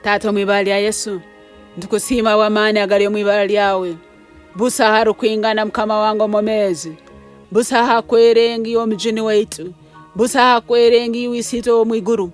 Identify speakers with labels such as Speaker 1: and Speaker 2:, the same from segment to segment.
Speaker 1: Tata mwibali ya Yesu, ntukusima wamani agali mwibali yawe. Busa haru kuingana mkama wango momezi. Busa hakwerengi omjini waitu. Busa hakwerengi wisito omwiguru.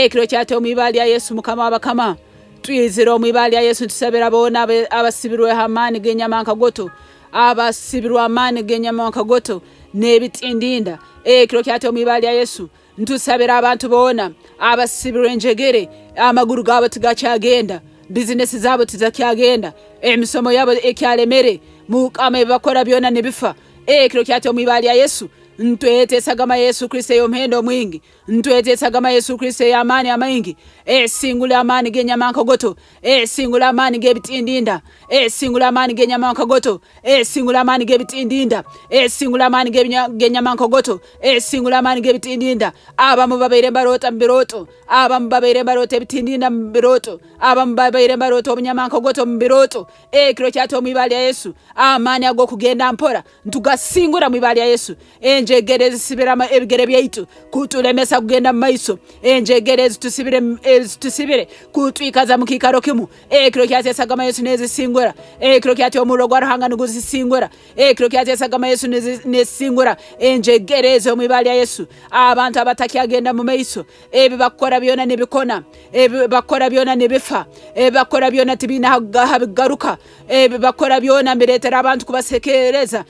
Speaker 1: Kiro chate omwibali ya Yesu mkama wabakama. Tuiziro omwibali ya Yesu tusabira bona abasibirwe hamani genyamanka goto. Abasibirwe hamani genyamanka goto. Nebitindinda. Kiro chate omwibali ya Yesu. Ntusabira abantu bona abasibirwe njegere amaguru gabo tigacyagenda. Business zabo tizakyagenda, emisomo yabo ekyalemere, mukama bakora byona nibifa. Kiro kyate omwibali ya Yesu, ntwete sagama Yesu Kristo yomhendo mwingi, ntwete sagama Yesu Kristo yamani amaingi, singula amani genyamanka goto, singula amani gebitindinda, singula amani genyamanka goto, singula amani gebitindinda, singula amani genyamanka goto, singula amani gebitindinda. Abamu babaire barota mbiroto, abamu babaire barota bitindinda mbiroto, abamu babaire barota obunyamanka goto mbiroto. Kiro kyate omwibali ya Yesu, amani ago kugenda mpora, ntugasingura mwibali ya Yesu. Enjegere zisibirama ebigere byaitu kutulemesa kugenda maiso. Enjegere tusibire kutwikaza mukikaro kimu. Kiro kyate sagama Yesu nezisingura. Kiro kyate omuro gwarahanga nuguzisingura. Kiro kyate sagama Yesu nezisingura. Enjegere zo mwibali ya Yesu, abantu abatakyagenda mu maiso, bakora byona nibikona, bakora byona nibifa, bakora byona tibina habigaruka, bakora byona mbiretera abantu kubasekereza.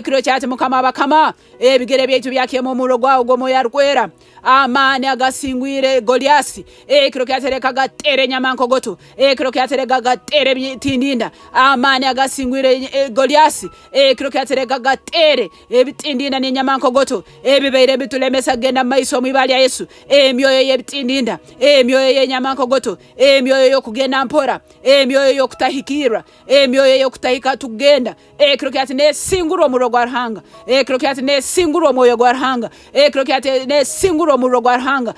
Speaker 1: Kiro kyate mukama abakama, bigere byaitu byakemo muro gwawo gomo yarkwera. Amani agasingwire Goliasi. Kiro kyatereka gatere nyamanko goto. Kiro kyatereka gatere bitindinda. Amani agasingwire Goliasi. Kiro kyatereka gatere bitindinda ni nyamanko goto. Bibeire bitulemesa genda maiso mwibali ya Yesu. Emyoyo yebitindinda, emyoyo ye nyamanko goto, emyoyo yo kugenda mpora, emyoyo yo kutahikira, emyoyo yo kutahika tugenda. Kiro kyate ne singuro muro gwarhanga. Kiro kyate ne singuro moyo gwarhanga. Kiro kyate ne singuro muro gwarhanga.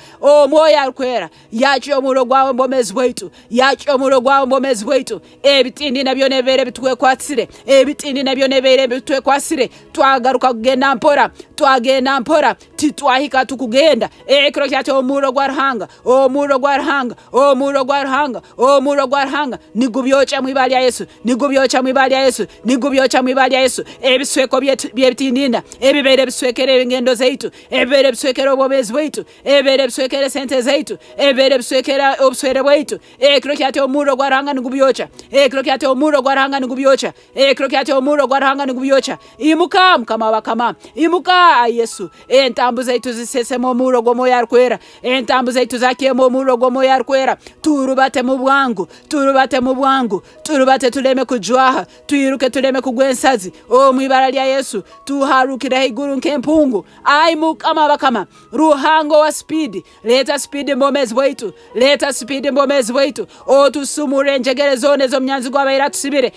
Speaker 1: Moyo alkwera yacho muro gwawe mbomezi bwaitu, yacho muro gwawe mbomezi bwaitu. Bitindi nabyo nebere bitwe kwatsire, bitindi nabyo nebere bitwe kwasire. Twagaruka kugenda mpora, twagenda mpora, titwahika tukugenda. Kiro kyate omuro gwarhanga, omuro gwarhanga, omuro gwarhanga, omuro gwarhanga. Nigubyocha mwibali ya Yesu, nigubyocha mwibali ya Yesu, nigubyocha mwibali ya Yesu. Ebisweko byebitindinda, ebibere biswekere ngendo zaitu, ebibere biswekere obomezi bwaitu, ebibere biswekere sente zaitu, ebibere biswekere obuswere bwaitu. Kiro kyate omuro gwarhanga nigubyocha, kiro kyate omuro gwarhanga nigubyocha, kiro kyate omuro gwarhanga nigubyocha. Imuka mukama bakama, imuka Yesu. Entambu zaitu zisese mu muro gomo yarkwera, entambu zaitu zakemo muro gomo yarkwera. Turubate mu bwangu, turubate mu bwangu, turubate tuleme kujwaha, tuiruke tuleme kugwensazi. Mwibara lya Yesu tuharukira higuru nkempungu. Mukama bakama, ruhango wa speed, leta speed mbomezi bwaitu, leta speed mbomezi bwaitu. Tusumure njegere zone zo mnyanzi gwabaira tusibire,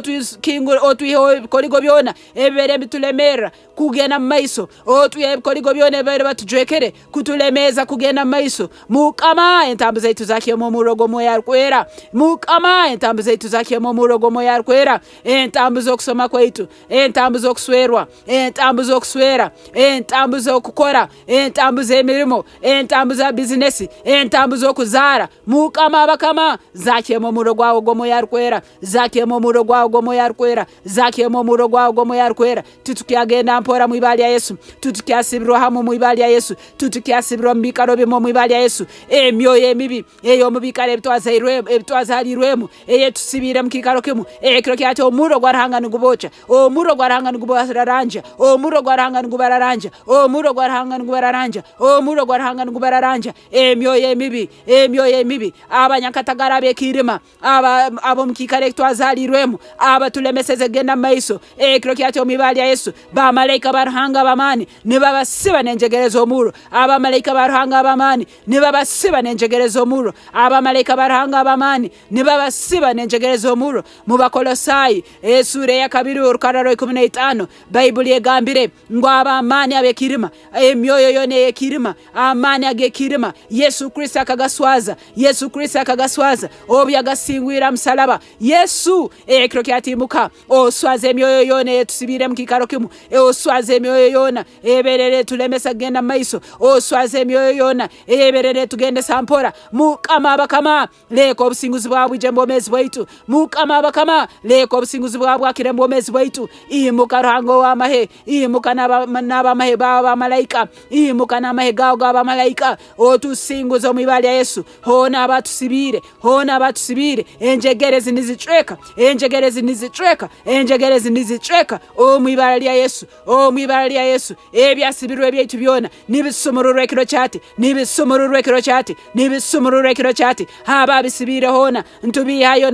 Speaker 1: tukingu tuiho koligo byona ebere bitulemera kugena maiso, tuye koligo byona ebere batujwekere kutulemeza kugena maiso. Mukama entambu zaitu zakemo murogo moyarkwera, mukama entambu zaitu zakemo murogo moyarkwera. Entambu zokusoma kwaitu, entambu zokuswerwa, entambu zokuswera, entambu zokukora, entambu zemirimo, entambu za business, entambu zokuzara. Mukama bakama zakemo murogo wawo gomo yarkwera, zakemo murogo wawo gomo yarkwera, zakemo murogo wawo gomo yarkwera. Tutukyagenda mpora mwibali ya Yesu, tutukyasibirwa hamu mwibali ya Yesu, tutukyasibirwa mbikaro bimo mwibali ya Yesu. Emyoyo emibi eyo mubikare ebitwazalirwemu tusibire mukikaro kimu. Kiro kyate omuro gwarhanga nigubocha, omuro gwarhanga nigubararanja, omuro gwarhanga nigubararanja, omuro gwarhanga nigubararanja, omuro gwarhanga nigubararanja. Emyoyo emibi, emyoyo emibi abanyakatagara bekirima, abo mukikare twazalirwemu, tulemeseze genda maiso. Kiro kyate omibali ya Yesu, ba malaika barhanga bamani nibabasiba nenjegerezo omuro, aba malaika barhanga bamani nibabasiba nenjegerezo omuro, aba malaika barhanga bamani nibabasiba nenjegerezo omuro. Mubakolosai sura ya 2 urukararo 15 Bible yegambire ngo waba amani abekirima emyoyo yone yekirima amani agekirima Yesu Kristo akagaswaza Yesu Kristo akagaswaza obyagasingwira msalaba Yesu ekiro kyatimuka oswaze emyoyo yone yetusibire mukikaro kimu oswaze emyoyo yona eberere tulemesa genda maiso oswaze emyoyo yona eberere tugende sampora mukama bakama leko obusinguzi bwabwe jembomezi bwaitu mukama bakama leko obusinguzi bwabwe akirembomezi bwaitu imuka ruhango wamahe imuka n'abamahe baba malaika imuka n'amahe gawo g'abamalayika otusinguza omwibali ya Yesu hona abatusibire enjegerezi nizicweka omwibali ya Yesu ebyasibirwe byaitu byona nibisumururwe kiro chati haba bisibire hona ntubihayo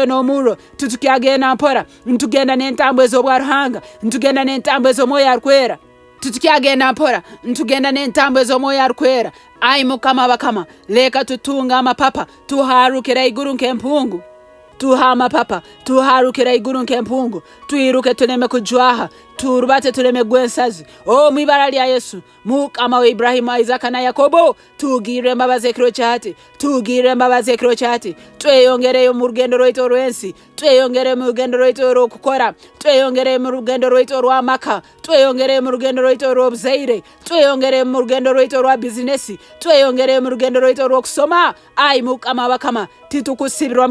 Speaker 1: n'omuro tutukyagenda mpora ntugenda n'entambo ez'obwaruhanga ntugenda n'entambo ez'omwoyo arukwera tutukyagenda mpora ntugenda n'entambo ez'omwoyo arukwera ayi mukama bakama leka tutunga amapapa tuharukira iguru nk'empungu tuharukira iguru nk'empungu tuiruke tuleme kujwaha turubate tuleme gwensazi mwibara lya Yesu mukama wa Ibrahimu Isaka na Yakobo tugire mbabaze kiro chati tweyongereyo mu rugendo rwaitu rwensi tweyongere mu rugendo rwaitu rwokukora tweyongere mu rugendo rwaitu rwamaka tweyongere mu rugendo rwaitu rw'obuzaire tweyongere mu rugendo rwaitu rwa business tweyongere mu rugendo rwaitu rwokusoma ayi mukama bakama titukusibirwa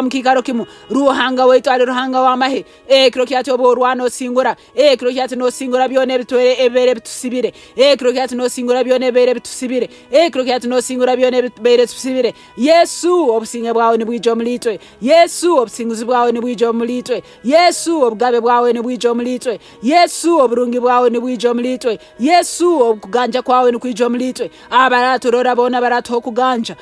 Speaker 1: mukikaro kimu ruhanga waitu ali ruhanga wamahe kiro kyati oborwano singura kiro kyati no singura byone bitwere ebere bitusibire kiro kyati no singura byone ebere bitusibire kiro kyati no singura byone ebere bitusibire Yesu obusinge bwawe ni bwijo mulitwe Yesu obusinguzi bwawe ni bwijo mulitwe Yesu obugabe bwawe ni bwijo mulitwe Yesu oburungi bwawe ni bwijo mulitwe Yesu okuganja kwawe ni kwijo mulitwe abaraturora bona baratokuganja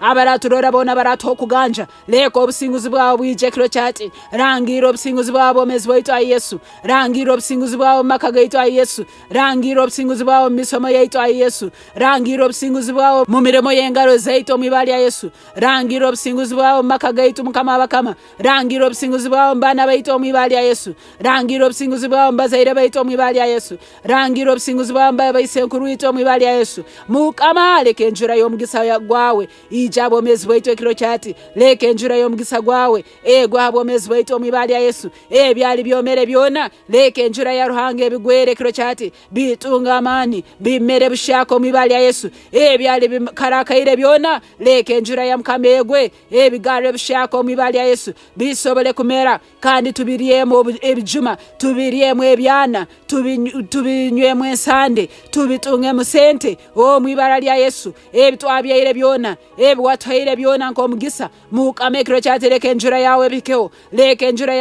Speaker 1: abaraturora bona baratokuganja leko obusinguzi bwawe bwije kiro chati rangira obusinguzi bwawe omezi bwaitu ayi Yesu rangira obusinguzi bwawe maka gaitu ayi Yesu rangira obusinguzi bwawe misomo yaitu ayi Yesu rangira obusinguzi bwawe mu mirimo y'engaro zaitu omwibali ya Yesu rangira obusinguzi bwawe maka gaitu mukama bakama rangira obusinguzi bwawe mbana baitu omwibali ya Yesu rangira obusinguzi bwawe mbazaire baitu omwibali ya Yesu rangira obusinguzi bwawe mbayisenkuru baitu omwibali ya Yesu mukama leke enjura y'omugisa gwawe ijabo omezi bwaitu ekiro chati leke enjura y'omugisa gwawe gwabo omezi bwaitu omwibali ya Yesu byali byomere byona leke enjura ya ruhanga ebigwere kiro chati bitunga amani bimere bushako omwibali ya Yesu byali bikarakaire byona leke enjura ya mukamegwe bigare bushako omwibali ya Yesu bisobole kumera kandi tubiriyemo ebijuma tubiriyemo ebyana tubinywemo ensande tubitunge musente omwibara lya Yesu ebitwabyaire byona ebiwatwaire byona nk'omugisa mukame kiro chati leke enjura yawe bikeo leke enjura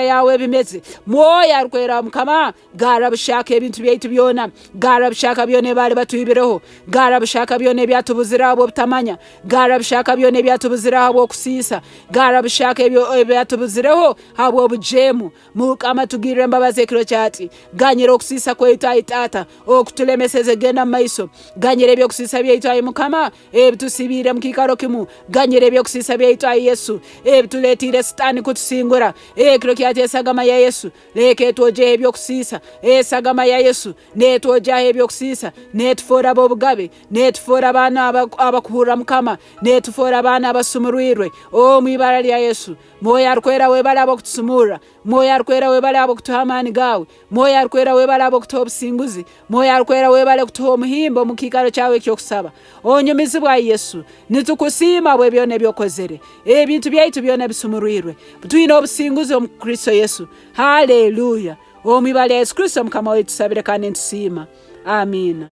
Speaker 1: yawe bimeze mwoyo arukwera mukama gara bushaka ebintu byaitu byona gara bushaka byone bali batuyibireho gara bushaka byone byatubuzira abo butamanya gara bushaka byone byatubuzira abo kusisa gara bushaka byatubuzireho abo bujemu mukama tugirire mbabaze kiro chati ganyira okusisa kwaitu ayi TAATA okutulemeseze genda maiso ganyira ebyo kusisa byaitu ayi mukama ebitusibire mukikaro kimu ganyira ebyo kusisa byaitu ayi Yesu ebituletire sitani kutusingura kiro kyati esagama ya Yesu leke twoje ebyo kusisa esagama ya Yesu netwoja ebyo kusisa netufora obugabe netufora abana abakuhura mukama netufora abana abasumurirwe mwibara lya Yesu moyo arukwera webala abokutusumura moyo arukwera webala abokutuhamani gawe moyo arukwera webala abokutobusinguzi moyo arukwera webala kutuha omuhimbo mukikaro kyawe kyokusaba onyumizi bwa Yesu nitukusima bwe byone byokozere ebintu byaitu byone bisumurirwe tuyina obusinguzi omu Kristo Yesu haleluya omwibali ya Yesu Kristo mukama wetu sabire kandi ntusima amina.